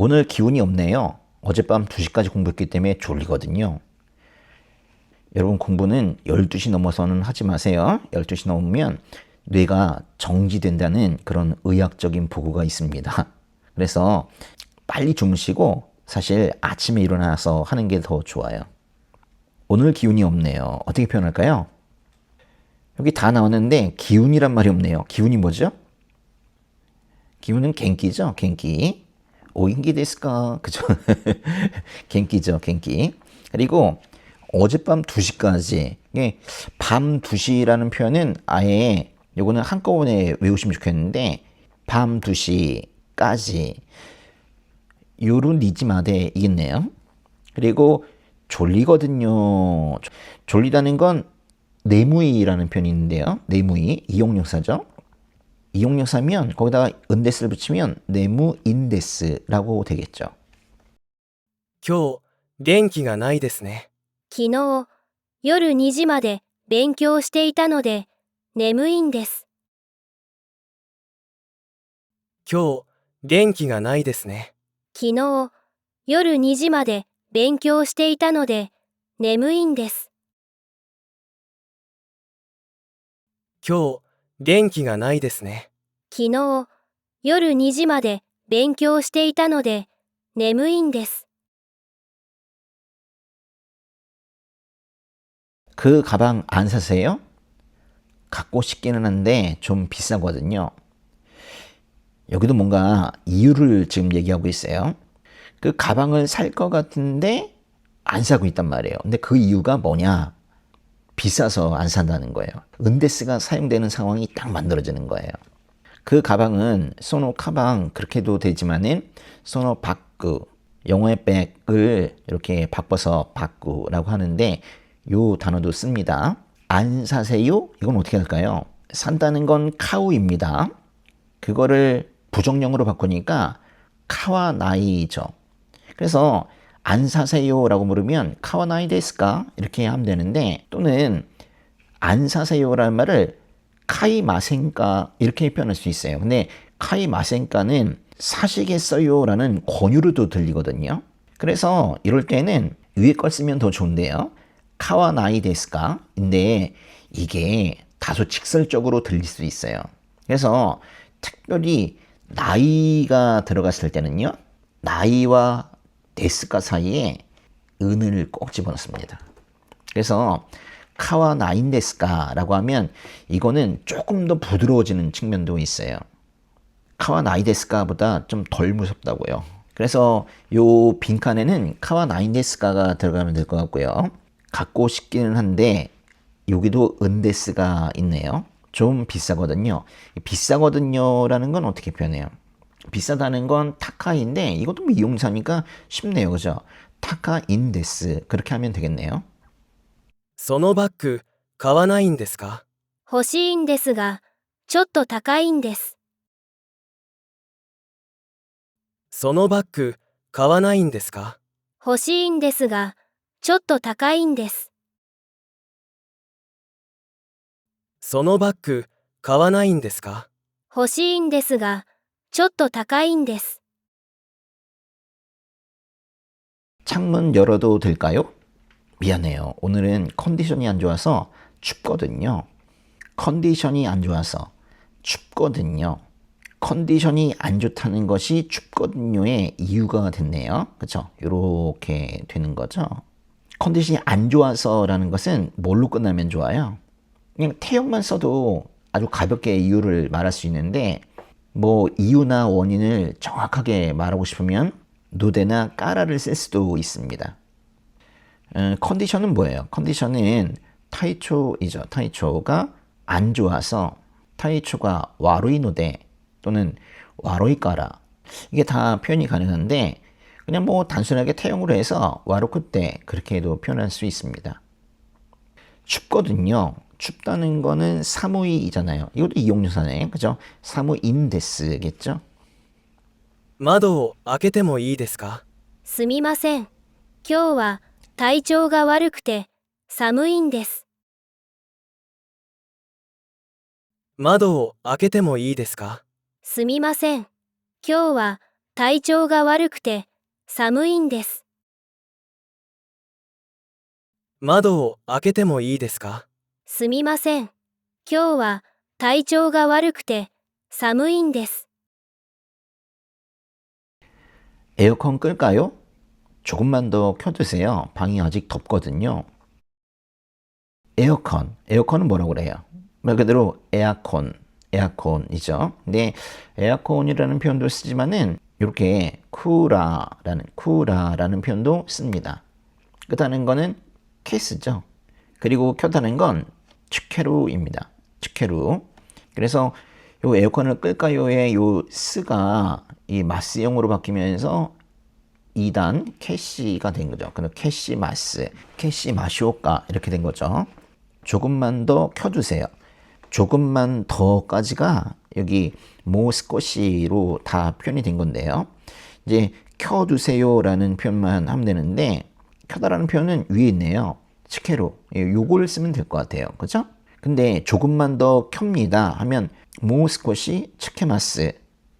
오늘 기운이 없네요. 어젯밤 2시까지 공부했기 때문에 졸리거든요. 여러분 공부는 12시 넘어서는 하지 마세요. 12시 넘으면 뇌가 정지된다는 그런 의학적인 보고가 있습니다. 그래서 빨리 주무시고 사실 아침에 일어나서 하는 게 더 좋아요. 오늘 기운이 없네요. 어떻게 표현할까요? 여기 다 나왔는데 기운이란 말이 없네요. 기운이 뭐죠? 기운은 겐키죠. 겐키. 오인기 데스까? 그죠? 겐키죠. 겐키. 그리고 어젯밤 2시까지. 밤 2시라는 표현은 아예 요거는 한꺼번에 외우시면 좋겠는데 밤 2시까지 요런 니지마데 이겠네요. 그리고 졸리거든요. 졸리다는 건 내무이라는 표현이 있는데요. 내무이 이용명사죠. 이용명사면 거기다가 은데스를 붙이면 네무인데스라고 되겠죠. 今日、元気がないですね。昨日、夜2時まで勉強していたので、眠いんです。今日、元気がないですね。昨日、夜2時まで勉強していたので、眠いんです。今日、元気がないですね。昨日、夜2時まで勉強していたので、眠いんです。 그 가방 안 사세요? 갖고 싶기는 한데 좀 비싸거든요. 여기도 뭔가 이유를 지금 얘기하고 있어요. 그 가방을 살 것 같은데 안 사고 있단 말이에요. 근데 그 이유가 뭐냐? 비싸서 안 산다는 거예요. 은데스가 사용되는 상황이 딱 만들어지는 거예요. 그 가방은 소노 카방 그렇게도 되지만은 소노 바꾸 영어의 백을 이렇게 바꿔서 바꾸라고 하는데 요 단어도 씁니다. 안 사세요? 이건 어떻게 할까요? 산다는 건 카우입니다. 그거를 부정형으로 바꾸니까 카와 나이죠. 그래서 안 사세요라고 물으면 카와 나이 데스까? 이렇게 하면 되는데 또는 안 사세요라는 말을 카이 마센까 이렇게 표현할 수 있어요. 근데 카이 마센까는 사시겠어요라는 권유로도 들리거든요. 그래서 이럴 때는 위에 걸 쓰면 더 좋은데요. 카와 나이 데스까? 인데 이게 다소 직설적으로 들릴 수 있어요. 그래서 특별히 나이가 들어갔을 때는요. 나이와 데스까 사이에 은을 꼭 집어넣습니다. 그래서 카와 나인 데스까라고 하면 이거는 조금 더 부드러워지는 측면도 있어요. 카와 나이 데스까보다 좀 덜 무섭다고요. 그래서 요 빈칸에는 카와 나인 데스까가 들어가면 될 것 같고요. 갖고 싶기는 한데 여기도 은데스가 있네요. 좀 비싸거든요. 비싸거든요라는 건 어떻게 표현해요? 비싸다는 건 타카인데 이것도 뭐 이용사니까 쉽네요. 그죠? 타카인데스 그렇게 하면 되겠네요. そのバッグ、買わないんですか？欲しいんですが、ちょっと高いんです。そのバッグ、買わないんですか？欲しいんですが、ちょっと高いんです。そのバッグ、買わないんですか？欲しいんですが、ちょっと高いんです。 창문 열어도 될까요? 미안해요. 오늘은 컨디션이 안 좋아서 춥거든요. 컨디션이 안 좋아서 춥거든요. 컨디션이 안 좋다는 것이 춥거든요의 이유가 됐네요. 그쵸? 이렇게 되는 거죠. 컨디션이 안 좋아서라는 것은 뭘로 끝나면 좋아요? 그냥 태형만 써도 아주 가볍게 이유를 말할 수 있는데 뭐 이유나 원인을 정확하게 말하고 싶으면 노데나 까라를 쓸 수도 있습니다. 컨디션은 뭐예요? 컨디션은 타이초이죠. 타이초가 안 좋아서 타이초가 와루이 노데 또는 와루이 까라 이게 다 표현이 가능한데 그냥 뭐 단순하게 태형으로 해서 와루쿠때 그렇게 해도 표현할 수 있습니다. 춥거든요. 춥다는 거는 사무이잖아요. 이것도 이용유사네. 그죠? 사무인데스겠죠? 窓を開けてもいいですか？すみません。今日は体調が悪くて寒いんです。窓を開けてもいいですか？すみません。今日は体調が悪くて寒いんです。窓を開けてもいいですか？すみません。今日は体調が悪くて寒いんです。 에어컨 끌까요? 조금만 더 켜두세요. 방이 아직 덥거든요. 에어컨은 뭐라고 그래요? 말 그대로 에어컨이죠. 근데 에어컨이라는 표현도 쓰지만은 이렇게 쿠라라는 표현도 씁니다. 끄다는 거는 케이스죠. 그리고 켜다는 건 츠케루입니다. 츠케루. 그래서 요 에어컨을 끌까요의 요 스가 이 마스형으로 바뀌면서 2단 캐시가 된 거죠. 그럼 캐시 마스, 캐시 마시오카 이렇게 된 거죠. 조금만 더 켜주세요. 조금만 더까지가 여기 모스코시로 다 표현이 된 건데요. 이제 켜주세요라는 표현만 하면 되는데 켜다라는 표현은 위에 있네요. 치케로 요걸 쓰면 될 것 같아요. 그죠? 근데 조금만 더 켭니다 하면 모스코시 치케마스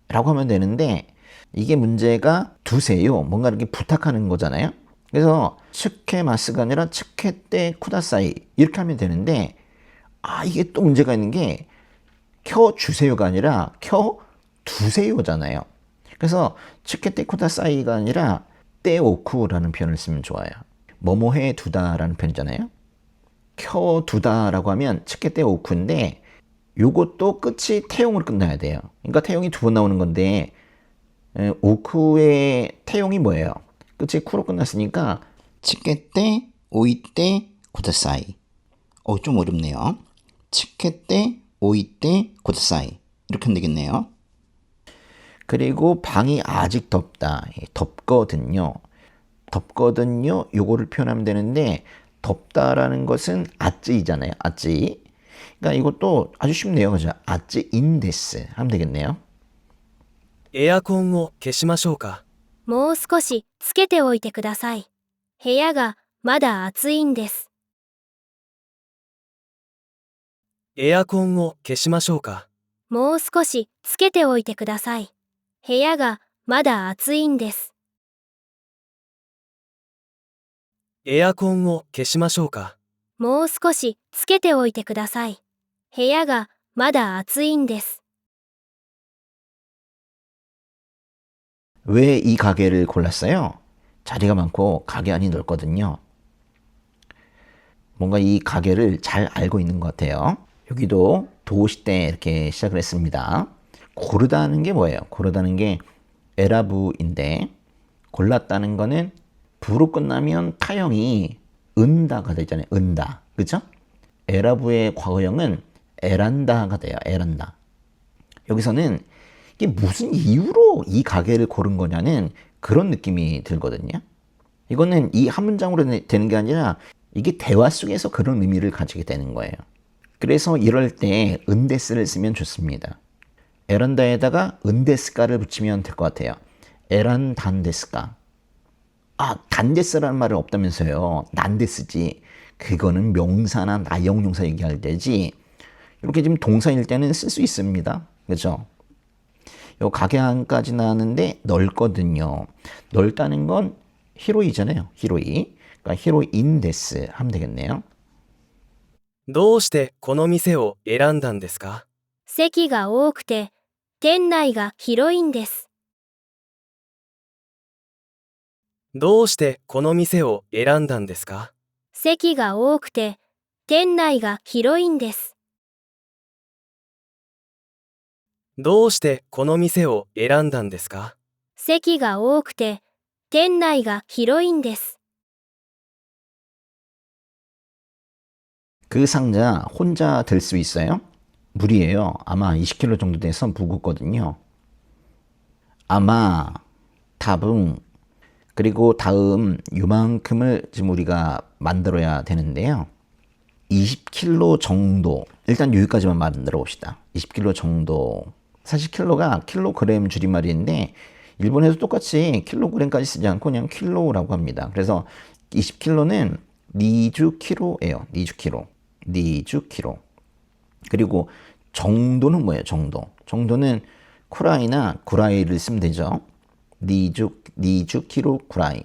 라고 하면 되는데 이게 문제가 두세요. 뭔가 이렇게 부탁하는 거잖아요. 그래서 치케마스가 아니라 치케떼 쿠다사이 이렇게 하면 되는데 이게 또 문제가 있는 게 켜주세요가 아니라 켜두세요잖아요. 그래서 치케떼 쿠다사이가 아니라 떼오쿠라는 표현을 쓰면 좋아요. 뭐뭐해 두다라는 표현이잖아요. 켜두다라고 하면 치케떼 오쿠인데 요것도 끝이 태용으로 끝나야 돼요. 그러니까 태용이 두 번 나오는 건데 오쿠의 태용이 뭐예요? 끝이 쿠로 끝났으니까 치케떼 오이떼 쿠다사이. 좀 어렵네요. 치케떼 오이떼 쿠다사이 이렇게 하면 되겠네요. 그리고 방이 아직 덥다. 덥거든요. 덥거든요. 요거를 표현하면 되는데 덥다라는 것은 아찌이잖아요. 아찌. 그러니까 이것도 아주 쉽네요. 그죠? 아찌인데스 하면 되겠네요. エアコンを消しましょうか？もう少しつけておいてください。部屋がまだ暑いんです。エアコンを消しましょうか？もう少しつけておいてください。部屋がまだ暑いんです。エアコンを消しましょうか？もう少しつけておいてください。部屋がまだ暑いんです。 왜 이 가게를 골랐어요? 자리가 많고 가게 안이 넓거든요. 뭔가 이 가게를 잘 알고 있는 것 같아요. 여기도 도시 때 이렇게 시작을 했습니다. 고르다는 게 뭐예요? 고르다는 게 에라부인데 골랐다는 거는 부로 끝나면 타형이 은다가 되잖아요. 은다. 그죠? 에라부의 과거형은 에란다가 돼요. 에란다. 여기서는 이게 무슨 이유로 이 가게를 고른 거냐는 그런 느낌이 들거든요. 이거는 이 한 문장으로 되는 게 아니라 이게 대화 속에서 그런 의미를 가지게 되는 거예요. 그래서 이럴 때 은데스를 쓰면 좋습니다. 에란다에다가 은데스카를 붙이면 될 것 같아요. 에란 단데스카. 단데스라는 말은 없다면서요. 난데스지. 그거는 명사나 나형용사 얘기할 때지. 이렇게 지금 동사일 때는 쓸 수 있습니다. 그죠? 요 가게 안까지 나왔는데 넓거든요. 넓다는 건 히로이잖아요. 히로이. 그러니까 히로인데스 하면 되겠네요. どうしてこの店を選んだんですか？席が多くて店内が広いんです。どうしてこの店を選んだんですか？席が多くて店内が広いんです。どうしてこの店を選んだんですか？席が多くて店内が広いんです。 그 상자 혼자 들 수 있어요? 무리예요. 아마 20kg 정도 돼서 무겁거든요. 아마, 답은, 그리고 다음 요만큼을 지금 우리가 만들어야 되는데요. 20kg 정도. 일단 여기까지만 만들어 봅시다. 20kg 정도. 사실 킬로가 킬로그램 줄임말인데 일본에서 똑같이 킬로그램까지 쓰지 않고 그냥 킬로라고 합니다. 그래서 20kg는 니주키로예요. 니주키로. 니주키로. 그리고 정도는 뭐예요? 정도. 정도는 쿠라이나 구라이를 쓰면 되죠. 20キロくらい.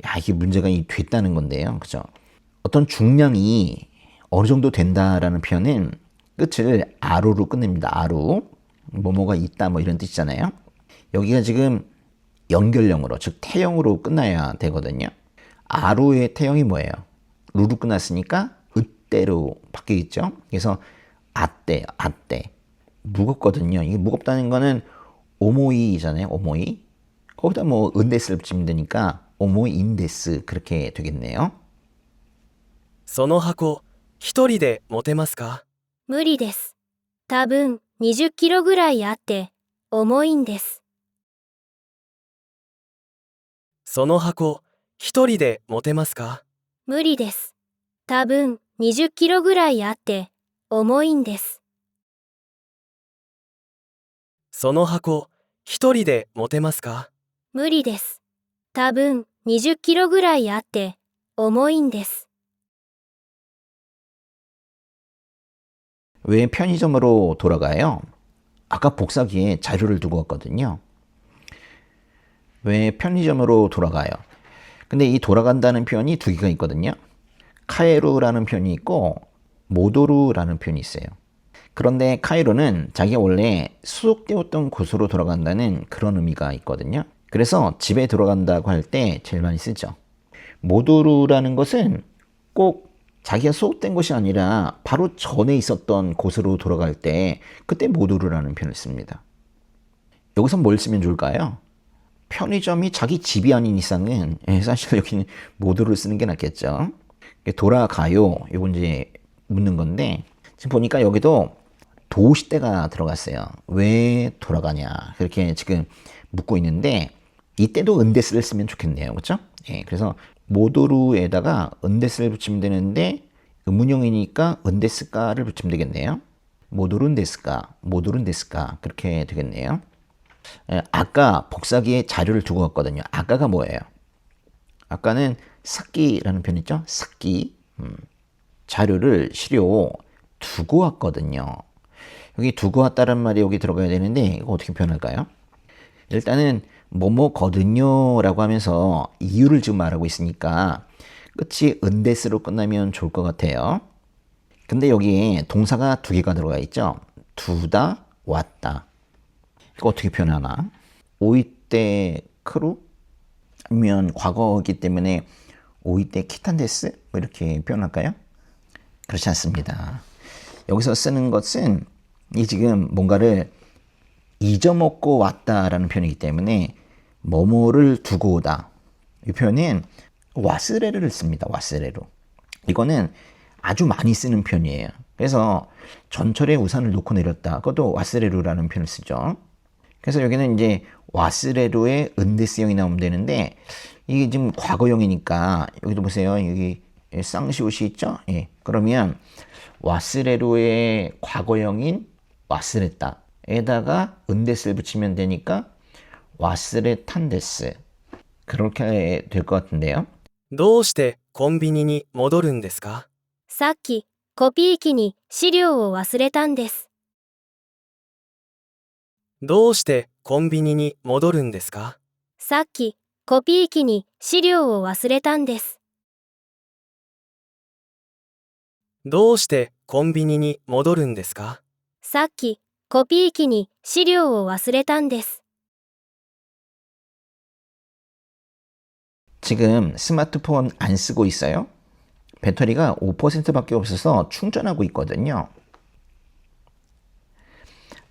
야, 이게 문제가 됐다는 건데요. 그죠? 어떤 중량이 어느 정도 된다라는 표현은 끝을 아루로 끝냅니다. 아루. 뭐뭐가 있다 뭐 이런 뜻이잖아요. 여기가 지금 연결형으로, 즉 태형으로 끝나야 되거든요. 아루의 태형이 뭐예요? 루로 끝났으니까 으때로 바뀌겠죠. 그래서 아떼. 무겁거든요. 이게 무겁다는 거는 오모이잖아요. 오모이. 거기다 뭐 은데스를 붙이면 되니까 오모인데스 그렇게 되겠네요. その箱、一人で持てますか？無理です。多分20キロぐらいあって重いんです。その箱、一人で持てますか？無理です。多分20キロぐらいあって重いんです。その箱、一人で持てますか？無理です。多分20キロぐらいあって重いんです。 왜 편의점으로 돌아가요? 아까 복사기에 자료를 두고 왔거든요. 왜 편의점으로 돌아가요? 근데 이 돌아간다는 표현이 두 개가 있거든요. 카에루라는 표현이 있고 모도루라는 표현이 있어요. 그런데 카에루는 자기가 원래 수속되었던 곳으로 돌아간다는 그런 의미가 있거든요. 그래서 집에 들어간다고 할 때 제일 많이 쓰죠. 모도루라는 것은 꼭 자기가 소속된 곳이 아니라 바로 전에 있었던 곳으로 돌아갈 때 그때 모도루라는 표현을 씁니다. 여기서 뭘 쓰면 좋을까요? 편의점이 자기 집이 아닌 이상은 사실 여기는 모도루를 쓰는 게 낫겠죠. 돌아가요. 이거 이제 묻는 건데 지금 보니까 여기도 도시대가 들어갔어요. 왜 돌아가냐 그렇게 지금 묻고 있는데 이때도 은데스를 쓰면 좋겠네요. 그렇죠? 예, 그래서 모도루에다가 은데스를 붙이면 되는데 의문형이니까 은데스까를 붙이면 되겠네요. 모도룬 데스까, 모도룬 데스까 그렇게 되겠네요. 예, 아까 복사기에 자료를 두고 왔거든요. 아까가 뭐예요? 아까는 사키라는 표현 있죠? 사키. 자료를 시료 두고 왔거든요. 여기 두고 왔다는 말이 여기 들어가야 되는데 이거 어떻게 표현할까요? 일단은 뭐뭐거든요 라고 하면서 이유를 지금 말하고 있으니까 끝이 은데스로 끝나면 좋을 것 같아요. 근데 여기에 동사가 두 개가 들어가 있죠. 두다, 왔다. 이거 어떻게 표현하나? 오이때 크루? 아니면 과거이기 때문에 오이때 키탄데스? 뭐 이렇게 표현할까요? 그렇지 않습니다. 여기서 쓰는 것은 이 지금 뭔가를 잊어먹고 왔다라는 표현이기 때문에 뭐뭐를 두고 오다. 이 표현은 와스레를 씁니다. 와스레로. 이거는 아주 많이 쓰는 표현이에요. 그래서 전철에 우산을 놓고 내렸다. 그것도 와스레루라는 표현을 쓰죠. 그래서 여기는 이제 와스레루의 은데스형이 나오면 되는데 이게 지금 과거형이니까 여기도 보세요. 여기 쌍시옷이 있죠? 예. 그러면 와스레루의 과거형인 와스레다. 에다가 은데스를 붙이면 되니까 와스레탄데스. 그렇게 될 것 같은데요. どうしてコンビニに戻るんですか？さっきコピー機に資料を忘れたんです。どうしてコンビニに戻るんですか？さっきコピー機に資料を忘れたんです。どうしてコンビニに戻るんですか？さっきコピー機に資料を忘れたんです。 지금 스마트폰 안 쓰고 있어요? 배터리가 5%밖에 없어서 충전하고 있거든요.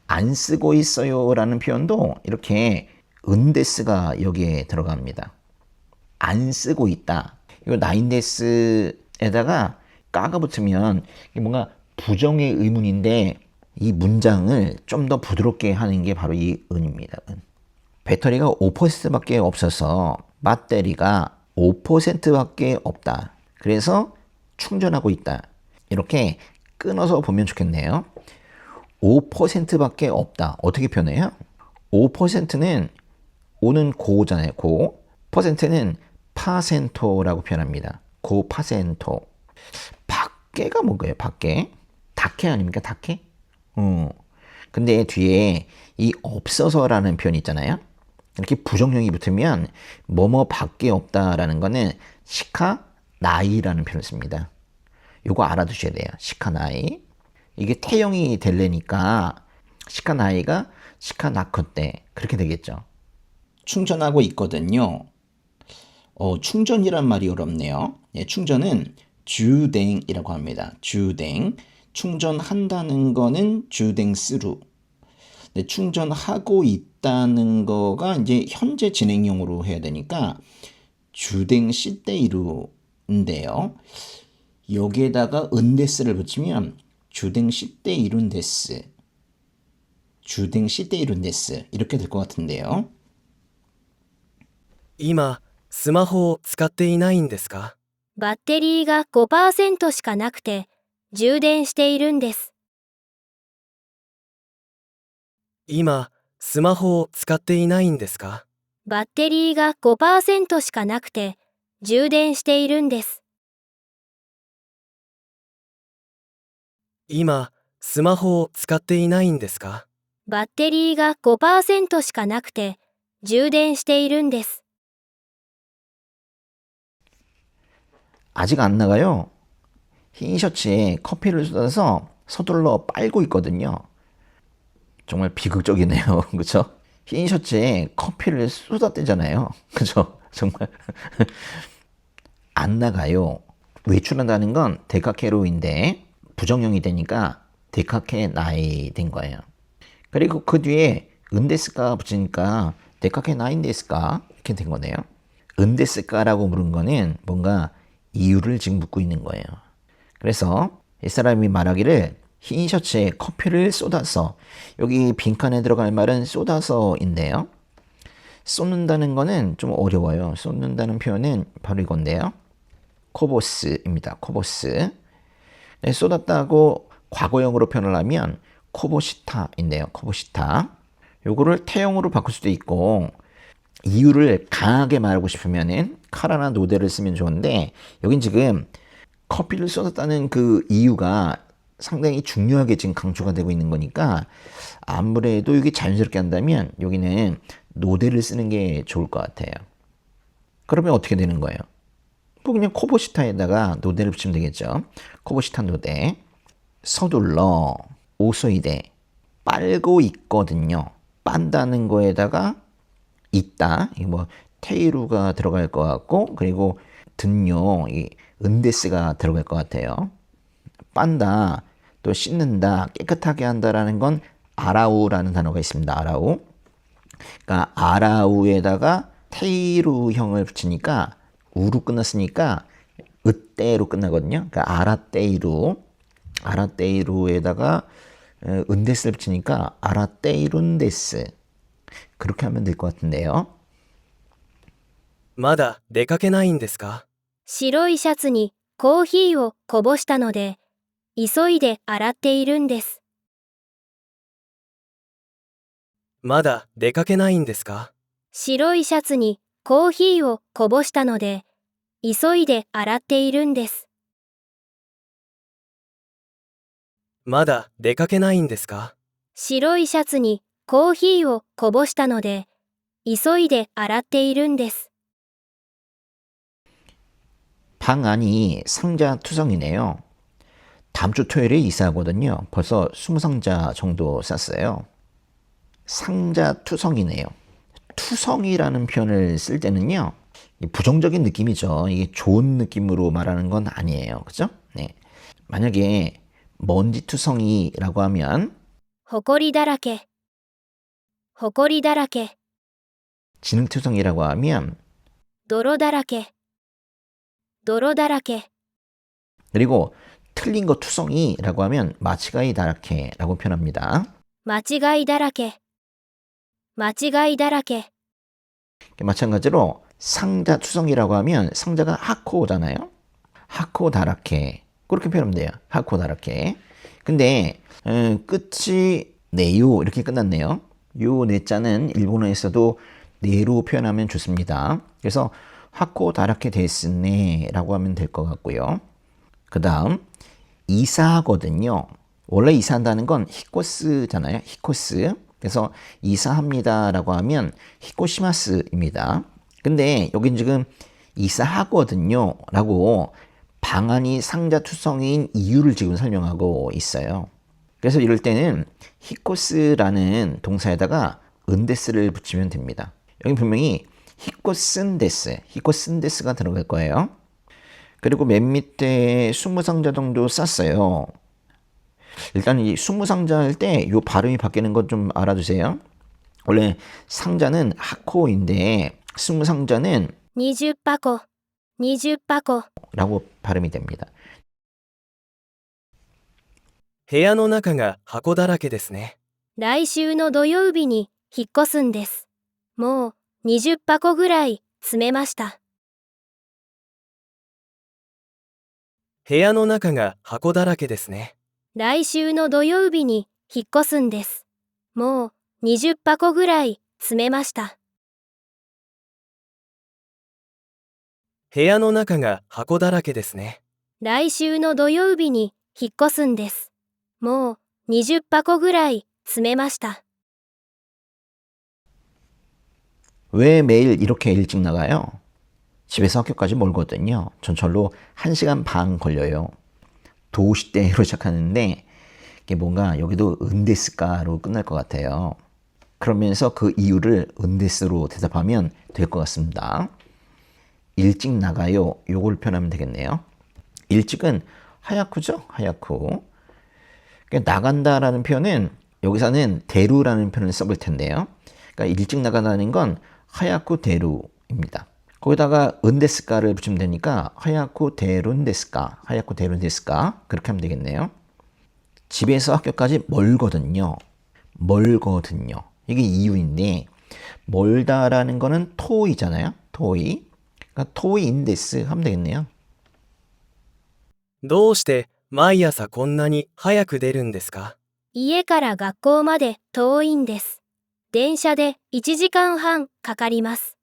안 쓰고 있어요 라는 표현도 이렇게 은데스가 여기에 들어갑니다. 안 쓰고 있다. 이거 나인데스에다가 까가 붙으면 이게 뭔가 부정의 의문인데 이 문장을 좀 더 부드럽게 하는 게 바로 이 은입니다. 은. 배터리가 5%밖에 없어서 배터리가 5%밖에 없다. 그래서 충전하고 있다. 이렇게 끊어서 보면 좋겠네요. 5%밖에 없다. 어떻게 표현해요? 5%는 5는 고잖아요. 고. 퍼센트는 파센토라고 표현합니다. 고 파센토. 밖에가 뭔가요? 밖에? 닭해 아닙니까? 닭해? 근데 뒤에 이 없어서라는 표현이 있잖아요. 이렇게 부정형이 붙으면 뭐뭐밖에 없다라는 거는 시카 나이라는 표현을 씁니다. 요거 알아두셔야 돼요. 시카 나이. 이게 태형이 되려니까 시카 나이가 시카 나커때 그렇게 되겠죠. 충전하고 있거든요. 충전이란 말이 어렵네요. 예, 충전은 주댕이라고 합니다. 주댕. 충전한다는 거는 주댕스루. 네, 충전하고 있다는 거가 이제 현재 진행형으로 해야 되니까 주댕 시대이루인데요. 여기에다가 은데스를 붙이면 주댕 시대이룬데스. 주댕 시대이룬데스. 이렇게 될 것 같은데요. 今、スマホを使っていないんですか？バッテリーが 5% しかなくて、充電しているんです。今、スマホを使っていないんですか？バッテリーが 5% しかなくて、充電しているんです。今、スマホを使っていないんですか？バッテリーが 5% しかなくて、充電しているんです。 아직 안 나가요. 흰 셔츠에 커피를 쏟아서 서둘러 빨고 있거든요. 정말 비극적이네요. 그렇죠? 흰 셔츠에 커피를 쏟아대잖아요. 그죠? 정말 안 나가요. 외출한다는 건 데카케로인데 부정형이 되니까 데카케 나이 된 거예요. 그리고 그 뒤에 은데스가 붙이니까 데카케 나인데스까 이렇게 된 거네요. 은데스까라고 부른 거는 뭔가 이유를 지금 묻고 있는 거예요. 그래서 이 사람이 말하기를 흰 셔츠에 커피를 쏟아서, 여기 빈칸에 들어갈 말은 쏟아서인데요. 쏟는다는 거는 좀 어려워요. 쏟는다는 표현은 바로 이건데요. 코보스입니다. 코보스. 네, 쏟았다고 과거형으로 표현을 하면 코보시타인데요. 코보시타. 요거를 태형으로 바꿀 수도 있고, 이유를 강하게 말하고 싶으면은 카라나 노데를 쓰면 좋은데, 여긴 지금 커피를 쏟았다는 그 이유가 상당히 중요하게 지금 강조가 되고 있는 거니까 아무래도 이게 자연스럽게 한다면 여기는 노데를 쓰는 게 좋을 것 같아요. 그러면 어떻게 되는 거예요? 뭐 그냥 코보시타에다가 노데를 붙이면 되겠죠. 코보시타 노데. 서둘러 오소이데 빨고 있거든요. 빤다는 거에다가 있다. 이게 뭐 테이루가 들어갈 것 같고, 그리고 등요 이 은데스가 들어갈 것 같아요. 빤다, 또 씻는다, 깨끗하게 한다라는 건 아라우라는 단어가 있습니다. 아라우. 그러니까 아라우에다가 테이루형을 붙이니까 우로 끝났으니까 으떼로 끝나거든요. 그러니까 아라테이루. 아라테이루에다가 은데스를 붙이니까 아라테이룬데스. 그렇게 하면 될 것 같은데요. まだ出かけないんですか？白いシャツにコーヒーをこぼしたので、急いで洗っているんです。まだ出かけないんですか？白いシャツにコーヒーをこぼしたので、急いで洗っているんです。まだ出かけないんですか？白いシャツにコーヒーをこぼしたので、急いで洗っているんです。 방 안이 상자 투성이네요. 다음 주 토요일에 이사하거든요. 벌써 20상자 정도 쌌어요. 상자 투성이네요. 투성이라는 표현을 쓸 때는요, 부정적인 느낌이죠. 이게 좋은 느낌으로 말하는 건 아니에요. 그죠? 네. 만약에 먼지 투성이라고 하면 ほこりだらけ、ほこりだらけ、 지능 투성이라고 하면 泥だらけ、泥だらけ。 그리고 틀린 거 투성이라고 하면 마치가이 다라케라고 표현합니다. 間違いだらけ、間違いだらけ。 마찬가지로 상자 투성이라고 하면 상자가 하코잖아요. 하코 다라케 그렇게 표현하면 돼요. 하코 다라케. 근데 끝이 네요 이렇게 끝났네요. 요 네자는 일본어에서도 네로 표현하면 좋습니다. 그래서 하코 다라케 데스네라고 하면 될 것 같고요. 그 다음 이사하거든요. 원래 이사한다는 건 히코스잖아요. 히코스. 그래서 이사합니다라고 하면 히코시마스입니다. 근데 여긴 지금 이사하거든요 라고 방안이 상자 투성이인 이유를 지금 설명하고 있어요. 그래서 이럴 때는 히코스라는 동사에다가 은데스를 붙이면 됩니다. 여기 분명히 히코슨데스가 들어갈 거예요. 그리고 맨 밑에 20상자 정도 쌌어요. 일단 이 20상자 할 때 이 발음이 바뀌는 것 좀 알아두세요. 원래 상자는 하코인데 20상자는 20箱、20箱、 라고 발음이 됩니다. 部屋の中が箱だらけですね。来週の土曜日に引っ越すんです。もう20箱ぐらい詰めました。部屋の中が箱だらけですね。来週の土曜日に引っ越すんです。もう20箱ぐらい詰めました。部屋の中が箱だらけですね。来週の土曜日に引っ越すんです。もう20箱ぐらい詰めました。 왜 매일 이렇게 일찍 나가요? 집에서 학교까지 멀거든요. 전철로 1시간 반 걸려요. 도시대로 시작하는데 이게 뭔가 여기도 은데스까로 끝날 것 같아요. 그러면서 그 이유를 은데스로 대답하면 될 것 같습니다. 일찍 나가요. 요걸 표현하면 되겠네요. 일찍은 하야쿠죠? 하야쿠. 그러니까 나간다라는 표현은 여기서는 데루라는 표현을 써볼 텐데요. 그러니까 일찍 나간다는 건 하야쿠 데루입니다. 거기다가 은데스까를 붙이면 되니까 하야쿠 데룬데스까, 하야쿠 데룬데스까 그렇게 하면 되겠네요. 집에서 학교까지 멀거든요. 멀거든요. 이게 이유인데 멀다라는 거는 토이잖아요. 토이. 그러니까 토이인데스 하면 되겠네요. どうして毎朝こんなに早く出るんですか？家から学校まで遠いんです。電車で1時間半かかります。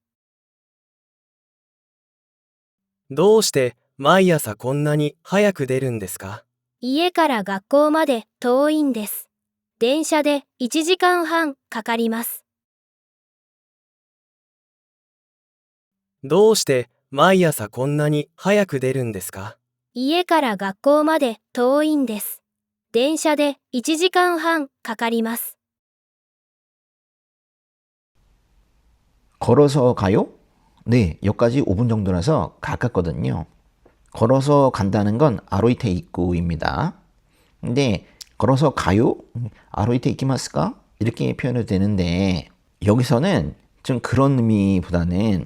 どうして毎朝こんなに早く出るんですか？家から学校まで遠いんです。電車で1時間半かかります。どうして毎朝こんなに早く出るんですか？家から学校まで遠いんです。電車で1時間半かかります。 걸어서 가요? 네, 여기까지 5분 정도라서 가깝거든요. 걸어서 간다는 건 아로이테 이쿠입니다. 근데 걸어서 가요? 아로이테 이키마스까? 이렇게 표현해도 되는데 여기서는 좀 그런 의미보다는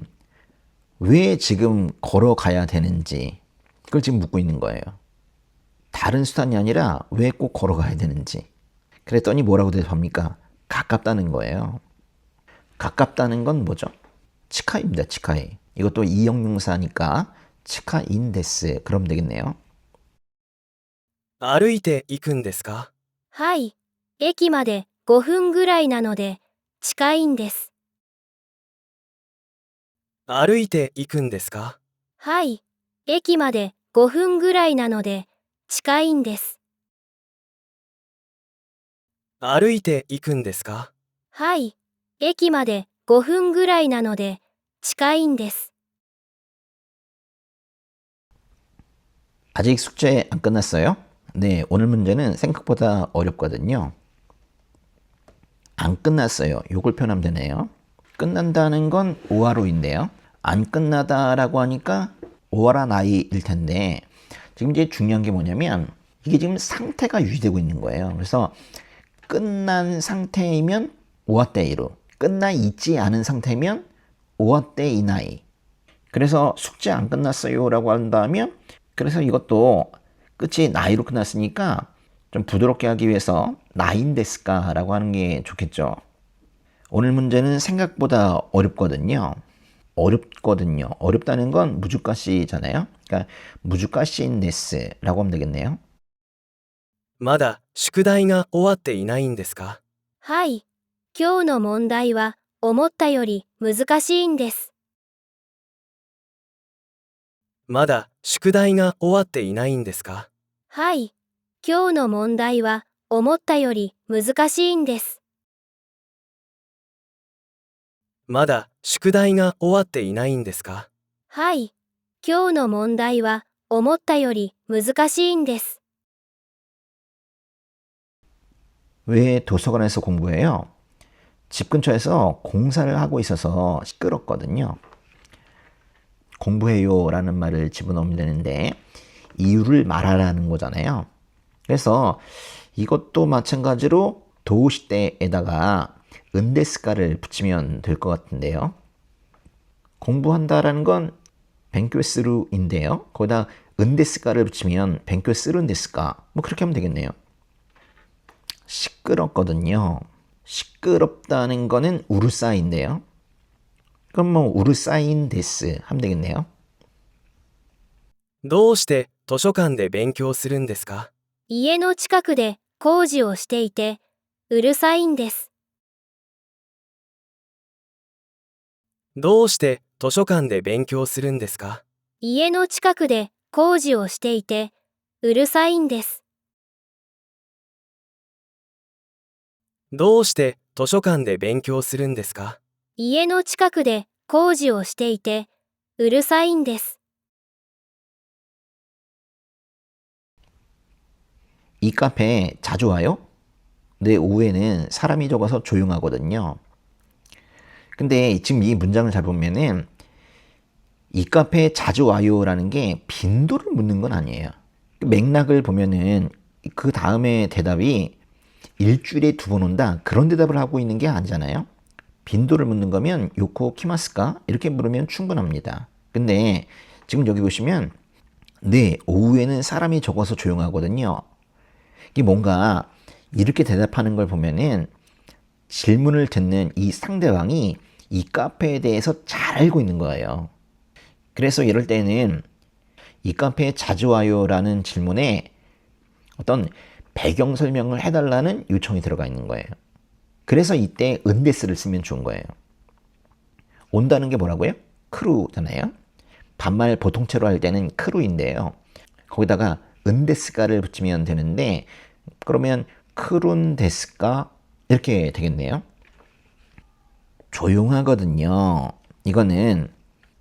왜 지금 걸어가야 되는지 그걸 지금 묻고 있는 거예요. 다른 수단이 아니라 왜 꼭 걸어가야 되는지. 그랬더니 뭐라고 대답합니까? 가깝다는 거예요. 가깝다는 건 뭐죠? 치카이입니다. 치카이. 이것도 이형용사니까 치카인데스. 그럼 되겠네요. 歩いて行くんですか？はい。駅まで5分ぐらいなので近いんです。歩いて行くんですか？はい。駅まで5分ぐらいなので近いんです。歩いて行くんですか？はい。駅まで5分ぐらいなので近いんです。 아직 숙제 안 끝났어요? 네, 오늘 문제는 생각보다 어렵거든요. 안 끝났어요. 요걸 표현하면 되네요. 끝난다는 건 오하로인데요. 안 끝나다라고 하니까 오하라 나이일 텐데 지금 이제 중요한 게 뭐냐면 이게 지금 상태가 유지되고 있는 거예요. 그래서 끝난 상태이면 오하테이루, 끝나 있지 않은 상태면 오하테이나이. 그래서 숙제 안 끝났어요라고 한다면 그래서 이것도 끝이 나이로 끝났으니까 좀 부드럽게 하기 위해서 나인데스까라고 하는 게 좋겠죠. 오늘 문제는 생각보다 어렵거든요. 어렵거든요. 어렵다는 건 무주가시잖아요. 그러니까 무주가시인데스라고 하면 되겠네요. まだ宿題が終わっていないんですか？はい。今日の問題は思ったより難しいんです。まだ宿題が終わっていないんですか？はい。今日の問題は思ったより難しいんです。まだ宿題が終わっていないんですか？はい。今日の問題は思ったより難しいんです。 왜 도서관에서 공부해요? 집 근처에서 공사를 하고 있어서 시끄럽거든요. 공부해요 라는 말을 집어넣으면 되는데 이유를 말하라는 거잖아요. 그래서 이것도 마찬가지로 도우시대에다가 은데스카를 붙이면 될 것 같은데요. 공부한다라는 건 벤교스루인데요. 거기다 은데스카를 붙이면 벤교스루인데스까 뭐 그렇게 하면 되겠네요. 시끄럽거든요. 시끄럽다는 거는 우르사이인데요. 그럼 뭐 우르사이인 데스 하면 되겠네요. どうして図書館で勉強するんですか？家の近くで工事をしていてうるさいんです。どうして図書館で勉強するんですか？家の近くで工事をしていてうるさいんです。どうして図書館で勉強するんですか？家の近くで工事をしていてうるさいんです。 이 카페에 자주 와요? 내 오후에는 사람이 적어서 조용하거든요. 근데 지금 이 문장을 잘 보면은 이 카페에 자주 와요라는 게 빈도를 묻는 건 아니에요. 맥락을 보면은 그 다음에 대답이 일주일에 2번 온다 그런 대답을 하고 있는 게 아니잖아요. 빈도를 묻는 거면 요코 키마스까 이렇게 물으면 충분합니다. 근데 지금 여기 보시면 네 오후에는 사람이 적어서 조용하거든요. 이게 뭔가 이렇게 대답하는 걸 보면은 질문을 듣는 이 상대방이 이 카페에 대해서 잘 알고 있는 거예요. 그래서 이럴 때는 이 카페에 자주 와요 라는 질문에 어떤 배경 설명을 해달라는 요청이 들어가 있는 거예요. 그래서 이때 은데스를 쓰면 좋은 거예요. 온다는 게 뭐라고요? 크루잖아요. 반말 보통체로 할 때는 크루인데요. 거기다가 은데스까를 붙이면 되는데 그러면 크룬데스까 이렇게 되겠네요. 조용하거든요. 이거는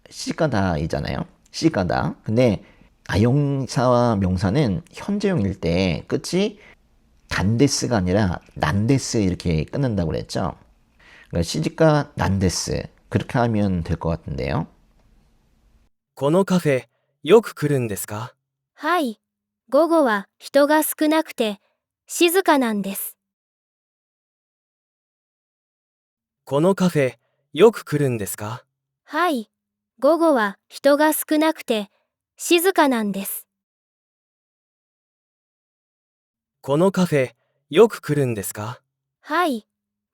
시가다이잖아요. 시가다. 근데 아용사와 명사는 현재형일 때 끝이 단데스가 아니라 난데스 이렇게 끝난다고 그랬죠. 그러니까 시집가 난데스 그렇게 하면 될 것 같은데요. このカフェ、よく来るんですか？はい。午後は人が少なくて静かなんです。このカフェ、よく来るんですか？はい。午後は人が少なくて静かなんです。このカフェ、よく来るんですか？はい。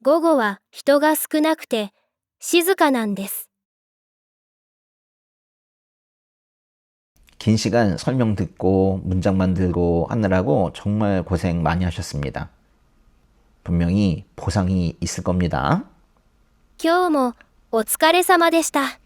午後は人が少なくて静かなんです。 긴 시간 설명 듣고 문장 만들고 하느라고 정말 고생 많이 하셨습니다. 분명히 보상이 있을 겁니다. 今日もお疲れ様でした。